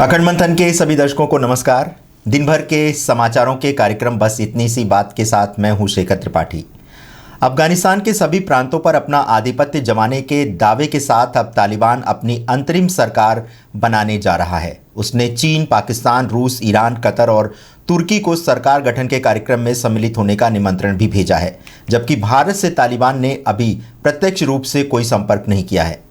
अखंड मंथन के सभी दर्शकों को नमस्कार। दिन भर के समाचारों के कार्यक्रम बस इतनी सी बात के साथ मैं हूं शेखर त्रिपाठी। अफगानिस्तान के सभी प्रांतों पर अपना आधिपत्य जमाने के दावे के साथ अब तालिबान अपनी अंतरिम सरकार बनाने जा रहा है। उसने चीन, पाकिस्तान, रूस, ईरान, कतर और तुर्की को सरकार गठन के कार्यक्रम में सम्मिलित होने का निमंत्रण भी भेजा है, जबकि भारत से तालिबान ने अभी प्रत्यक्ष रूप से कोई संपर्क नहीं किया है।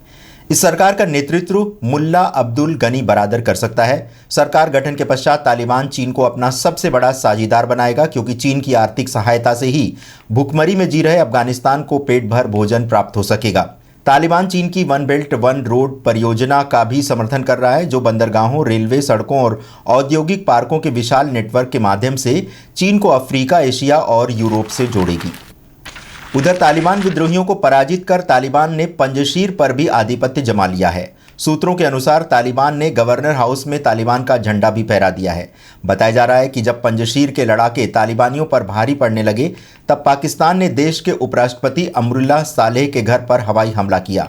इस सरकार का नेतृत्व मुल्ला अब्दुल गनी बरादर कर सकता है। सरकार गठन के पश्चात तालिबान चीन को अपना सबसे बड़ा साझीदार बनाएगा, क्योंकि चीन की आर्थिक सहायता से ही भुखमरी में जी रहे अफगानिस्तान को पेट भर भोजन प्राप्त हो सकेगा। तालिबान चीन की वन बेल्ट वन रोड परियोजना का भी समर्थन कर रहा है, जो बंदरगाहों, रेलवे, सड़कों और औद्योगिक पार्कों के विशाल नेटवर्क के माध्यम से चीन को अफ्रीका, एशिया और यूरोप से जोड़ेगी। उधर तालिबान विद्रोहियों को पराजित कर तालिबान ने पंजशीर पर भी आधिपत्य जमा लिया है। सूत्रों के अनुसार तालिबान ने गवर्नर हाउस में तालिबान का झंडा भी फहरा दिया है। बताया जा रहा है कि जब पंजशीर के लड़ाके तालिबानियों पर भारी पड़ने लगे, तब पाकिस्तान ने देश के उपराष्ट्रपति अमरुल्लाह सालेह के घर पर हवाई हमला किया,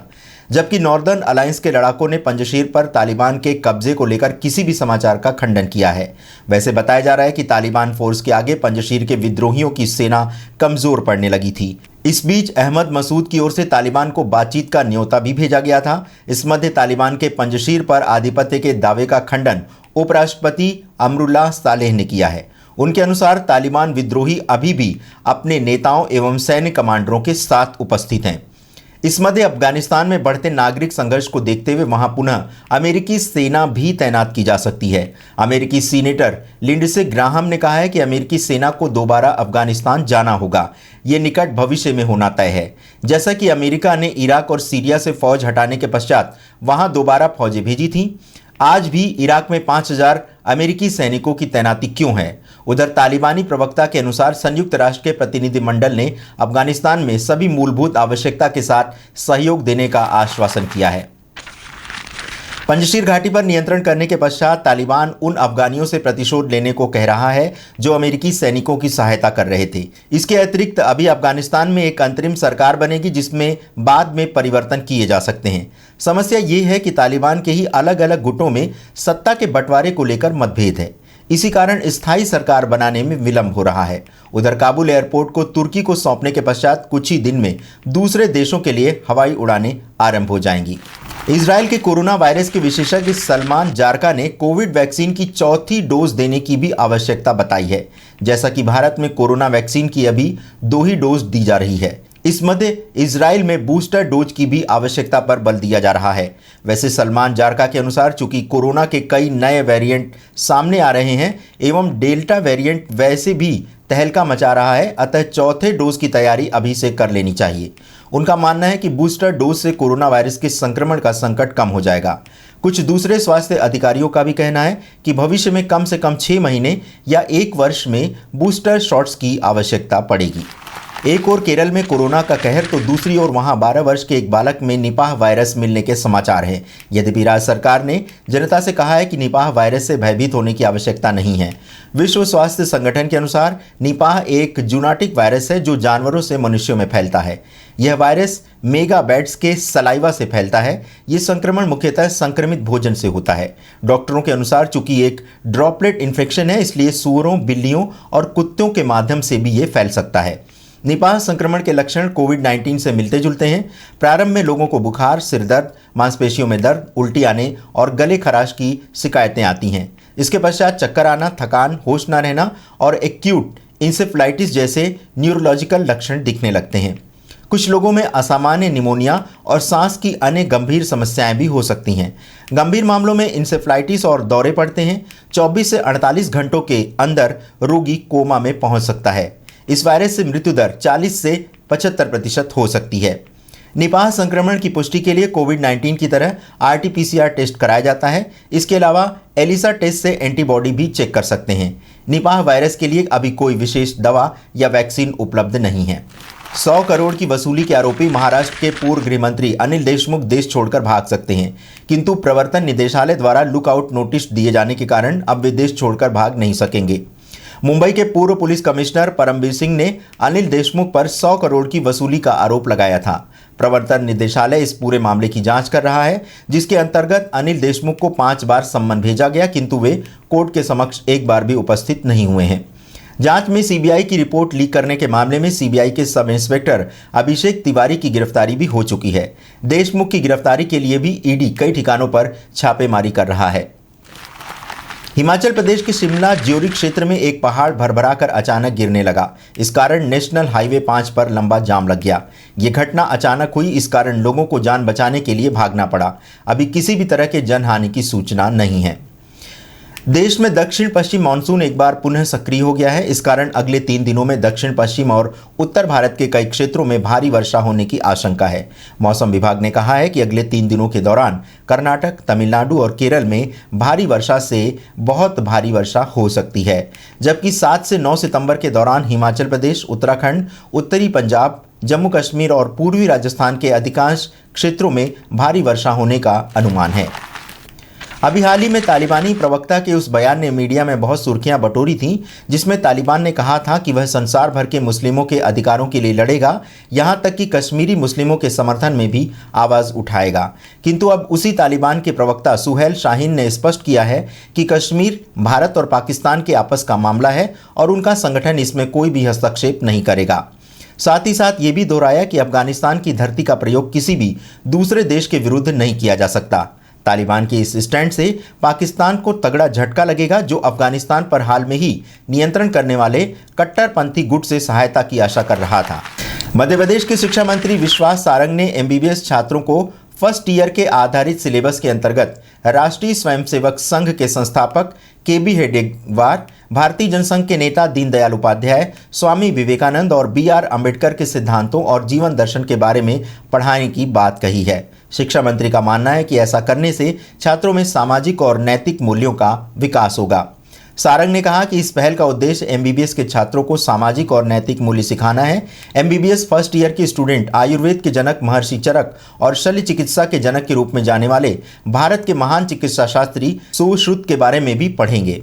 जबकि नॉर्दर्न अलायंस के लड़ाकों ने पंजशीर पर तालिबान के कब्जे को लेकर किसी भी समाचार का खंडन किया है। वैसे बताया जा रहा है कि तालिबान फोर्स के आगे पंजशीर के विद्रोहियों की सेना कमजोर पड़ने लगी थी। इस बीच अहमद मसूद की ओर से तालिबान को बातचीत का न्योता भी भेजा गया था। इस मध्य तालिबान के पंजशीर पर आधिपत्य के दावे का खंडन उपराष्ट्रपति अमरुल्लाह सालेह ने किया है। उनके अनुसार तालिबान विद्रोही अभी भी अपने नेताओं एवं सैन्य कमांडरों के साथ उपस्थित हैं। इस मध्य अफगानिस्तान में बढ़ते नागरिक संघर्ष को देखते हुए वहां पुनः अमेरिकी सेना भी तैनात की जा सकती है। अमेरिकी सीनेटर लिंडसे ग्राहम ने कहा है कि अमेरिकी सेना को दोबारा अफगानिस्तान जाना होगा। ये निकट भविष्य में होना तय है। जैसा कि अमेरिका ने इराक और सीरिया से फौज हटाने के पश्चात वहां दोबारा फौजें भेजी थीं, आज भी इराक में 5000 अमेरिकी सैनिकों की तैनाती क्यों है? उधर तालिबानी प्रवक्ता के अनुसार संयुक्त राष्ट्र के प्रतिनिधिमंडल ने अफगानिस्तान में सभी मूलभूत आवश्यकता के साथ सहयोग देने का आश्वासन किया है। पंजशीर घाटी पर नियंत्रण करने के पश्चात तालिबान उन अफगानियों से प्रतिशोध लेने को कह रहा है जो अमेरिकी सैनिकों की सहायता कर रहे थे। इसके अतिरिक्त अभी अफगानिस्तान में एक अंतरिम सरकार बनेगी, जिसमें बाद में परिवर्तन किए जा सकते हैं। समस्या ये है कि तालिबान के ही अलग अलग गुटों में सत्ता के बंटवारे को लेकर मतभेद है। इसी कारण स्थायी सरकार बनाने में विलंब हो रहा है। उधर काबुल एयरपोर्ट को तुर्की को सौंपने के पश्चात कुछ ही दिन में दूसरे देशों के लिए हवाई उड़ानें आरंभ हो जाएंगी। इजराइल के कोरोना वायरस के विशेषज्ञ सलमान जारका ने कोविड वैक्सीन की चौथी डोज देने की भी आवश्यकता बताई है। जैसा कि भारत में कोरोना वैक्सीन की अभी 2 ही डोज दी जा रही है, इस मध्य इजराइल में बूस्टर डोज की भी आवश्यकता पर बल दिया जा रहा है। वैसे सलमान जारका के अनुसार चूंकि कोरोना के कई नए वेरिएंट सामने आ रहे हैं एवं डेल्टा वेरिएंट वैसे भी तहलका मचा रहा है, अतः चौथे डोज की तैयारी अभी से कर लेनी चाहिए। उनका मानना है कि बूस्टर डोज से कोरोना वायरस के संक्रमण का संकट कम हो जाएगा। कुछ दूसरे स्वास्थ्य अधिकारियों का भी कहना है कि भविष्य में कम से कम 6 महीने या 1 वर्ष में बूस्टर शॉट्स की आवश्यकता पड़ेगी। एक और केरल में कोरोना का कहर, तो दूसरी ओर वहां 12 वर्ष के एक बालक में निपाह वायरस मिलने के समाचार हैं। यद्यपि राज्य सरकार ने जनता से कहा है कि निपाह वायरस से भयभीत होने की आवश्यकता नहीं है। विश्व स्वास्थ्य संगठन के अनुसार निपाह एक जूनोटिक वायरस है जो जानवरों से मनुष्यों में फैलता है। यह वायरस मेगा बैट्स के सलाइवा से फैलता है। ये संक्रमण मुख्यतः संक्रमित भोजन से होता है। डॉक्टरों के अनुसार चूंकि एक ड्रॉपलेट इन्फेक्शन है, इसलिए सूअरों, बिल्लियों और कुत्तों के माध्यम से भी ये फैल सकता है। निपाह संक्रमण के लक्षण कोविड-19 से मिलते जुलते हैं। प्रारंभ में लोगों को बुखार, सिरदर्द, मांसपेशियों में दर्द, उल्टी आने और गले खराश की शिकायतें आती हैं। इसके पश्चात चक्कर आना, थकान, होश न रहना और एक्यूट इंसेफ्लाइटिस जैसे न्यूरोलॉजिकल लक्षण दिखने लगते हैं। कुछ लोगों में असामान्य निमोनिया और सांस की अन्य गंभीर समस्याएं भी हो सकती हैं। गंभीर मामलों में इंसेफ्लाइटिस और दौरे पड़ते हैं। 24 से 48 घंटों के अंदर रोगी कोमा में पहुंच सकता है। इस वायरस से मृत्यु दर 40 से 75% हो सकती है। निपाह संक्रमण की पुष्टि के लिए कोविड-19 की तरह RT-PCR टेस्ट कराया जाता है। इसके अलावा एलिसा टेस्ट से एंटीबॉडी भी चेक कर सकते हैं। निपाह वायरस के लिए अभी कोई विशेष दवा या वैक्सीन उपलब्ध नहीं है। 100 करोड़ की वसूली के आरोपी महाराष्ट्र के पूर्व गृह मंत्री अनिल देशमुख देश छोड़कर भाग सकते हैं, किंतु प्रवर्तन निदेशालय द्वारा लुकआउट नोटिस दिए जाने के कारण अब वे देश छोड़कर भाग नहीं सकेंगे। मुंबई के पूर्व पुलिस कमिश्नर परमबीर सिंह ने अनिल देशमुख पर 100 करोड़ की वसूली का आरोप लगाया था। प्रवर्तन निदेशालय इस पूरे मामले की जांच कर रहा है, जिसके अंतर्गत अनिल देशमुख को 5 बार सम्मन भेजा गया, किंतु वे कोर्ट के समक्ष एक बार भी उपस्थित नहीं हुए हैं। जांच में सीबीआई की रिपोर्ट लीक करने के मामले में सीबीआई के सब इंस्पेक्टर अभिषेक तिवारी की गिरफ्तारी भी हो चुकी है। देशमुख की गिरफ्तारी के लिए भी ईडी कई ठिकानों पर छापेमारी कर रहा है। हिमाचल प्रदेश के शिमला ज्योरी क्षेत्र में एक पहाड़ भरभराकर अचानक गिरने लगा। इस कारण नेशनल हाईवे 5 पर लंबा जाम लग गया। ये घटना अचानक हुई, इस कारण लोगों को जान बचाने के लिए भागना पड़ा। अभी किसी भी तरह के जनहानि की सूचना नहीं है। देश में दक्षिण पश्चिम मानसून एक बार पुनः सक्रिय हो गया है। इस कारण अगले 3 दिनों में दक्षिण पश्चिम और उत्तर भारत के कई क्षेत्रों में भारी वर्षा होने की आशंका है। मौसम विभाग ने कहा है कि अगले 3 दिनों के दौरान कर्नाटक, तमिलनाडु और केरल में भारी वर्षा से बहुत भारी वर्षा हो सकती है, जबकि 7 से 9 सितंबर के दौरान हिमाचल प्रदेश, उत्तराखंड, उत्तरी पंजाब, जम्मू कश्मीर और पूर्वी राजस्थान के अधिकांश क्षेत्रों में भारी वर्षा होने का अनुमान है। अभी हाल ही में तालिबानी प्रवक्ता के उस बयान ने मीडिया में बहुत सुर्खियां बटोरी थीं, जिसमें तालिबान ने कहा था कि वह संसार भर के मुस्लिमों के अधिकारों के लिए लड़ेगा, यहां तक कि कश्मीरी मुस्लिमों के समर्थन में भी आवाज़ उठाएगा। किंतु अब उसी तालिबान के प्रवक्ता सुहेल शाहीन ने स्पष्ट किया है कि कश्मीर भारत और पाकिस्तान के आपस का मामला है और उनका संगठन इसमें कोई भी हस्तक्षेप नहीं करेगा। साथ ही साथ ये भी दोहराया कि अफगानिस्तान की धरती का प्रयोग किसी भी दूसरे देश के विरुद्ध नहीं किया जा सकता। तालिबान के इस स्टैंड से पाकिस्तान को तगड़ा झटका लगेगा, जो अफगानिस्तान पर हाल में ही नियंत्रण करने वाले कट्टरपंथी गुट से सहायता की आशा कर रहा था। मध्य प्रदेश के शिक्षा मंत्री विश्वास सारंग ने एमबीबीएस छात्रों को फर्स्ट ईयर के आधारित सिलेबस के अंतर्गत राष्ट्रीय स्वयंसेवक संघ के संस्थापक केबी हेडगेवार, भारतीय जनसंघ के नेता दीनदयाल उपाध्याय, स्वामी विवेकानंद और बीआर अंबेडकर के सिद्धांतों और जीवन दर्शन के बारे में पढ़ाने की बात कही है। शिक्षा मंत्री का मानना है कि ऐसा करने से छात्रों में सामाजिक और नैतिक मूल्यों का विकास होगा। सारंग ने कहा कि इस पहल का उद्देश्य एमबीबीएस के छात्रों को सामाजिक और नैतिक मूल्य सिखाना है। एमबीबीएस फर्स्ट ईयर के स्टूडेंट आयुर्वेद के जनक महर्षि चरक और शल्य चिकित्सा के जनक के रूप में जाने वाले भारत के महान चिकित्सा शास्त्री सुश्रुत के बारे में भी पढ़ेंगे।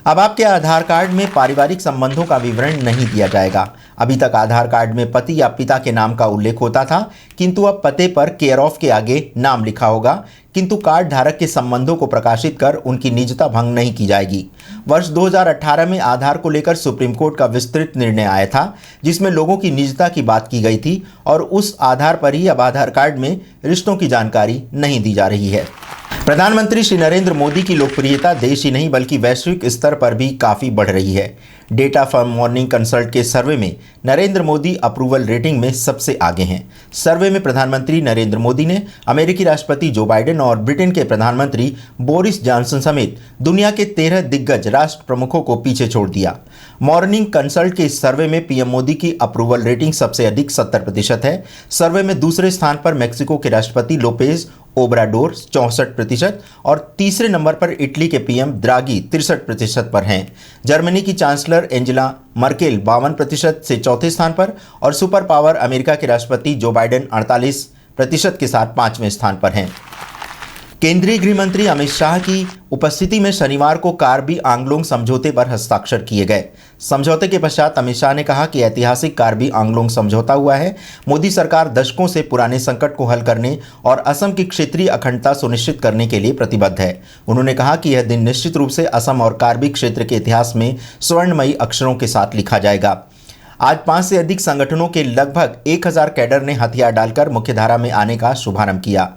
अब आपके आधार कार्ड में पारिवारिक संबंधों का विवरण नहीं दिया जाएगा। अभी तक आधार कार्ड में पति या पिता के नाम का उल्लेख होता था, किंतु अब पते पर केयर ऑफ के आगे नाम लिखा होगा, किंतु कार्ड धारक के संबंधों को प्रकाशित कर उनकी निजता भंग नहीं की जाएगी। वर्ष 2018 में आधार को लेकर सुप्रीम कोर्ट का विस्तृत निर्णय आया था, जिसमें लोगों की निजता की बात की गई थी और उस आधार पर ही अब आधार कार्ड में रिश्तों की जानकारी नहीं दी जा रही है। प्रधानमंत्री श्री नरेंद्र मोदी की लोकप्रियता देश ही नहीं बल्कि वैश्विक स्तर पर भी काफ़ी बढ़ रही है। डेटा फर्म मॉर्निंग कंसल्ट के सर्वे में नरेंद्र मोदी अप्रूवल रेटिंग में सबसे आगे हैं। सर्वे में प्रधानमंत्री नरेंद्र मोदी ने अमेरिकी राष्ट्रपति जो बाइडेन और ब्रिटेन के प्रधानमंत्री बोरिस जॉनसन समेत दुनिया के 13 दिग्गज राष्ट्र प्रमुखों को पीछे छोड़ दिया। मॉर्निंग कंसल्ट के इस सर्वे में पीएम मोदी की अप्रूवल रेटिंग सबसे अधिक 70% है। सर्वे में दूसरे स्थान पर मेक्सिको के राष्ट्रपति लोपेज ओब्राडोर 64% और तीसरे नंबर पर इटली के पीएम द्रागी 63% पर हैं। जर्मनी की चांसलर एंजेला मर्केल 52% से चौथे स्थान पर और सुपर पावर अमेरिका के राष्ट्रपति जो बाइडेन 48% के साथ 5वें स्थान पर हैं। केंद्रीय गृह मंत्री अमित शाह की उपस्थिति में शनिवार को कार्बी आंगलोंग समझौते पर हस्ताक्षर किए गए। समझौते के पश्चात अमित शाह ने कहा कि ऐतिहासिक कार्बी आंगलोंग समझौता हुआ है। मोदी सरकार दशकों से पुराने संकट को हल करने और असम की क्षेत्रीय अखंडता सुनिश्चित करने के लिए प्रतिबद्ध है। उन्होंने कहा कि यह दिन निश्चित रूप से असम और कार्बी क्षेत्र के इतिहास में स्वर्णमयी अक्षरों के साथ लिखा जाएगा। आज 5 से अधिक संगठनों के लगभग 1000 कैडर ने हथियार डालकर मुख्यधारा में आने का शुभारंभ किया।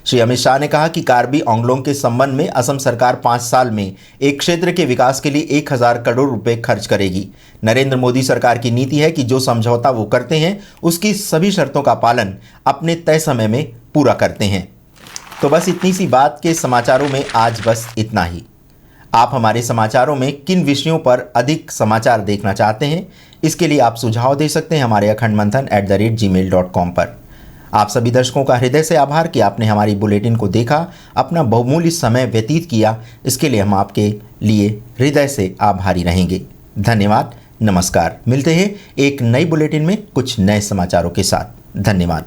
श्री अमित शाह ने कहा कि कार्बी आंगलोंग के संबंध में असम सरकार 5 साल में एक क्षेत्र के विकास के लिए 1000 करोड़ रुपए खर्च करेगी। नरेंद्र मोदी सरकार की नीति है कि जो समझौता वो करते हैं उसकी सभी शर्तों का पालन अपने तय समय में पूरा करते हैं। तो बस इतनी सी बात के समाचारों में आज बस इतना ही। आप हमारे समाचारों में किन विषयों पर अधिक समाचार देखना चाहते हैं, इसके लिए आप सुझाव दे सकते हैं हमारे akhand-manthan@gmail.com पर। आप सभी दर्शकों का हृदय से आभार कि आपने हमारी बुलेटिन को देखा, अपना बहुमूल्य समय व्यतीत किया। इसके लिए हम आपके लिए हृदय से आभारी रहेंगे। धन्यवाद, नमस्कार। मिलते हैं एक नई बुलेटिन में कुछ नए समाचारों के साथ। धन्यवाद।